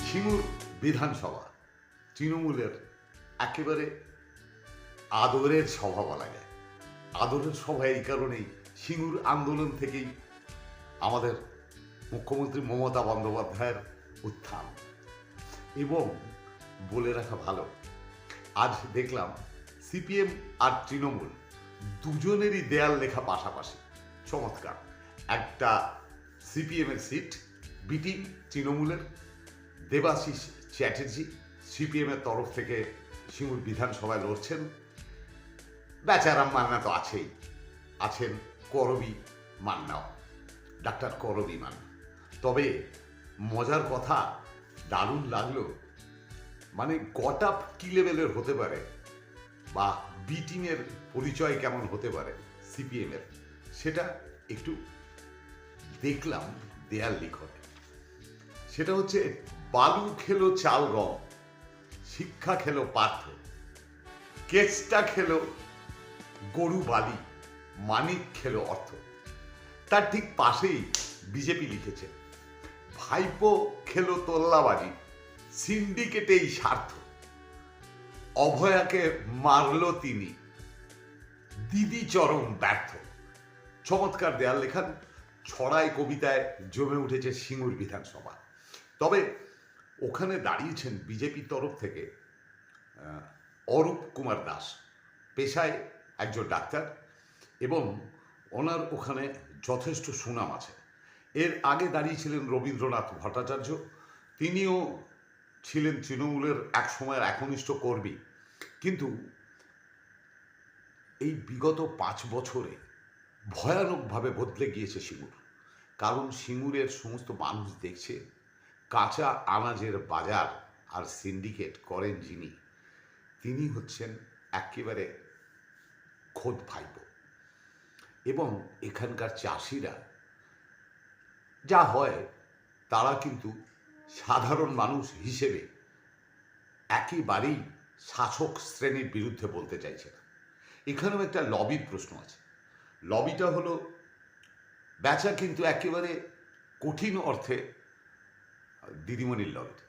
সিঙ্গুর বিধানসভা তৃণমূলের একেবারে আদরের সভা বলা যায়। আদরের সভা এই কারণেই, সিঙ্গুর আন্দোলন থেকেই আমাদের মুখ্যমন্ত্রী মমতা বন্দ্যোপাধ্যায়ের উত্থান। এবং বলে রাখা ভালো, আজ দেখলাম সিপিএম আর তৃণমূল দুজনেরই দেয়াল লেখা পাশাপাশি। চমৎকার। একটা সিপিএমের সিট বিটি তৃণমূলের, দেবাশিস চ্যাটার্জি সিপিএমের তরফ থেকে সিঙ্গুর বিধানসভায় লড়ছেন। বেচারাম মান্না তো আছেই, আছেন করবী মান্নাও, ডাক্তার করবী মান্না। তবে মজার কথা, দারুণ লাগলো, মানে গট আপ কি লেভেলের হতে পারে বা বি টিমের পরিচয় কেমন হতে পারে সিপিএমের, সেটা একটু দেখলাম দেয়াল লিখনে। সেটা হচ্ছে, বালু খেলো চাল গম, শিক্ষা খেলো পার্থ, কেচটা খেলো গরু বালি, মানিক খেলো অর্থ। তার ঠিক পাশেই বিজেপি লিখেছে, ভাইপো খেলো তোল্লাবাজি, সিন্ডিকেটেই স্বার্থ, অভয়াকে মারল তিনি, দিদি চরম ব্যর্থ। চমৎকার দেয়াল লেখান, ছড়ায় কবিতায় জমে উঠেছে সিঙ্গুর বিধানসভা। তবে ওখানে দাঁড়িয়েছেন বিজেপির তরফ থেকে অরূপ কুমার দাস, পেশায় একজন ডাক্তার, এবং ওনার ওখানে যথেষ্ট সুনাম আছে। এর আগে দাঁড়িয়েছিলেন রবীন্দ্রনাথ ভট্টাচার্য, তিনিও ছিলেন তৃণমূলের এক সময়ের একনিষ্ঠ কর্মী। কিন্তু এই বিগত 5 বছরে ভয়ানকভাবে বদলে গিয়েছে সিঙ্গুর। কারণ সিঙ্গুরের সমস্ত মানুষ দেখছে, কাঁচা আনাজের বাজার আর সিন্ডিকেট করেন যিনি, তিনি হচ্ছেন একেবারে খোদ ভাইপো। এবং এখানকার চাষিরা যা হয়, তারা কিন্তু সাধারণ মানুষ হিসেবে একেবারেই শাসক শ্রেণীর বিরুদ্ধে বলতে চাইছে না। এখানেও একটা লবির প্রশ্ন আছে। লবিটা হলো, বেচা কিন্তু একেবারে কঠিন অর্থে দিদিমণির লবিটা।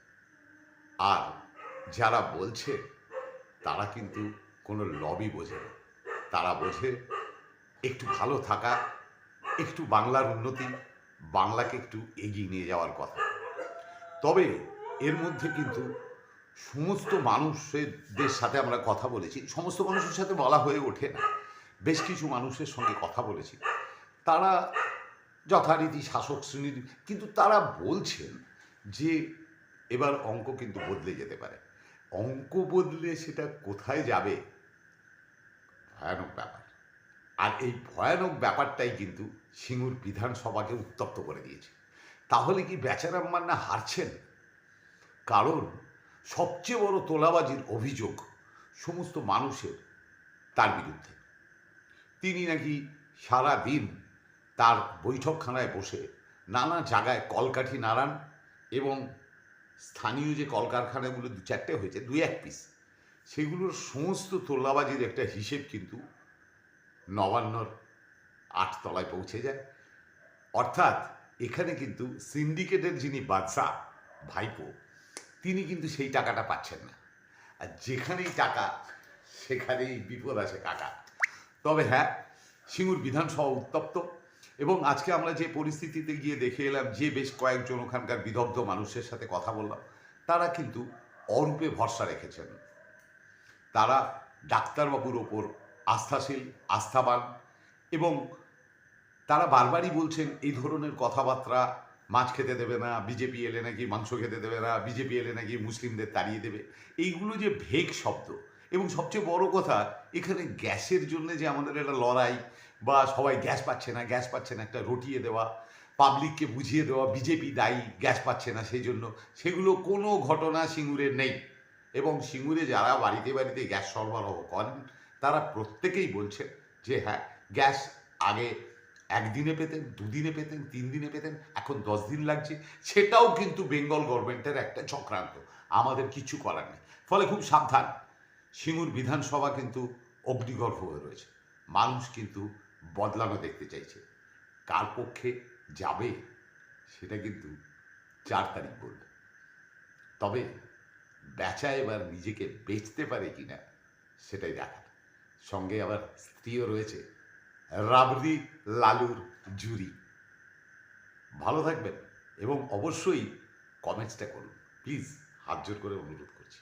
আর যারা বলছে তারা কিন্তু কোনো লবি বোঝে না, তারা বোঝে একটু ভালো থাকা, একটু বাংলার উন্নতি, বাংলাকে একটু এগিয়ে নিয়ে যাওয়ার কথা। তবে এর মধ্যে কিন্তু সমস্ত মানুষদের সাথে আমরা কথা বলেছি, সমস্ত মানুষের সাথে বলা হয়ে ওঠে না, বেশ কিছু মানুষের সঙ্গে কথা বলেছি, তারা যথারীতি শাসক শ্রেণীর, কিন্তু তারা বলছেন যে এবার অঙ্ক কিন্তু বদলে যেতে পারে। অঙ্ক বদলে সেটা কোথায় যাবে, ভয়ানক ব্যাপার। আর এই ভয়ানক ব্যাপারটাই কিন্তু সিঙ্গুর বিধানসভাকে উত্তপ্ত করে দিয়েছে। তাহলে কি বেচারাম মান্না হারছেন? কারণ সবচেয়ে বড় তোলাবাজির অভিযোগ সমস্ত মানুষের তার বিরুদ্ধে। তিনি নাকি সারা দিন তার বৈঠকখানায় বসে নানা জায়গায় কলকাঠি নাড়ান, এবং স্থানীয় যে কলকারখানাগুলো 2-4টে হয়েছে, 2-1 পিস, সেগুলোর সমস্ত তোলাবাজির একটা হিসেব কিন্তু নবান্নর 8 তলায় পৌঁছে যায়। অর্থাৎ এখানে কিন্তু সিন্ডিকেটের যিনি বাদশা ভাইপো, তিনি কিন্তু সেই টাকাটা পাচ্ছেন না। আর যেখানেই টাকা সেখানেই বিপদ আছে কাকা। তবে হ্যাঁ, সিঙ্গুর বিধানসভা উত্তপ্ত, এবং আজকে আমরা যে পরিস্থিতিতে গিয়ে দেখে এলাম, যে বেশ কয়েকজন ওখানকার বিদগ্ধ মানুষের সাথে কথা বললাম, তারা কিন্তু অরূপে ভরসা রেখেছেন। তারা ডাক্তারবাবুর ওপর আস্থাশীল, আস্থাবান, এবং তারা বারবারই বলছেন এই ধরনের কথাবার্তা, মাছ খেতে দেবে না, বিজেপি এলে নাকি মাংস খেতে দেবে না, বিজেপি এলে নাকি মুসলিমদের তাড়িয়ে দেবে, এইগুলো যে ভেগ শব্দ। এবং সবচেয়ে বড় কথা, এখানে গ্যাসের জন্য যে আমাদের একটা লড়াই, বা সবাই গ্যাস পাচ্ছে না, গ্যাস পাচ্ছে না, একটা রটিয়ে দেওয়া, পাবলিককে বুঝিয়ে দেওয়া বিজেপি দায়ী গ্যাস পাচ্ছে না সেই জন্য, সেগুলো কোনো ঘটনা সিঙ্গুরের নেই। এবং সিঙ্গুরে যারা বাড়িতে বাড়িতে গ্যাস সরবরাহ করেন, তারা প্রত্যেকেই বলছেন যে হ্যাঁ, গ্যাস আগে 1 দিনে পেতেন, 2 দিনে পেতেন, 3 দিনে পেতেন, এখন 10 দিন লাগছে। সেটাও কিন্তু বেঙ্গল গভর্নমেন্টের একটা চক্রান্ত, আমাদের কিছু করার নেই। ফলে খুব সাবধান, সিঙ্গুর বিধানসভা কিন্তু অগ্নিগর্ভ হয়ে রয়েছে। মানুষ কিন্তু বদলানো দেখতে চাইছে। কার পক্ষে যাবে সেটা কিন্তু 4 তারিখ বলবে। তবে বেচা এবার নিজেকে বেচতে পারে কিনা সেটাই দেখার। সঙ্গে আবার স্ত্রীও রয়েছে, রাবড়ি লালুর জুরি। ভালো থাকবেন এবং অবশ্যই কমেন্টসটা করুন প্লিজ, হাত জোর করে অনুরোধ করছি।